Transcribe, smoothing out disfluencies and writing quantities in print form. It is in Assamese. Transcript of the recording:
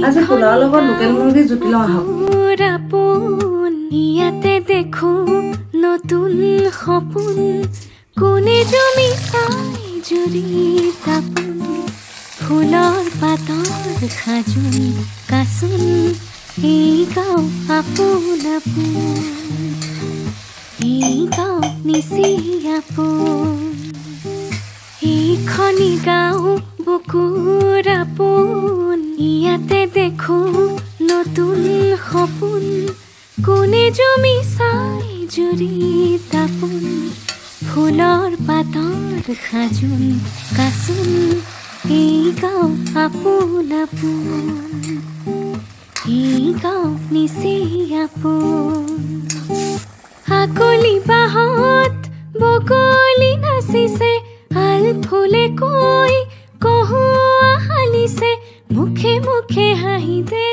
আজি পোলাও লগত লোকেল মুৰ্গী জুতি লওঁ আহক। ইয়াতে দেখো নতুন সপোন, কোনে জমি চাই জুৰি তাপোন, ফুলৰ পাতৰ সাজোন কাচোন, এই গাঁও আপোন আপোন, এই গাঁও নিচি আপোন, এইখনি গাঁও বুকুৰ আপোন, ইয়াতে দেখো নতুন সপোন, কোনে জমি চাই জুৰি তাপোন, ফুলৰ পাতৰ সাজোন কাচোন, এই গাঁও আপোন আপোন, এই গাঁও নিচি আপোন। আকলি বাহত বগলী নাচিছে, আল ফুলে কৈ কহুৱা হালিছে, মুখে মুখে হাঁহিতে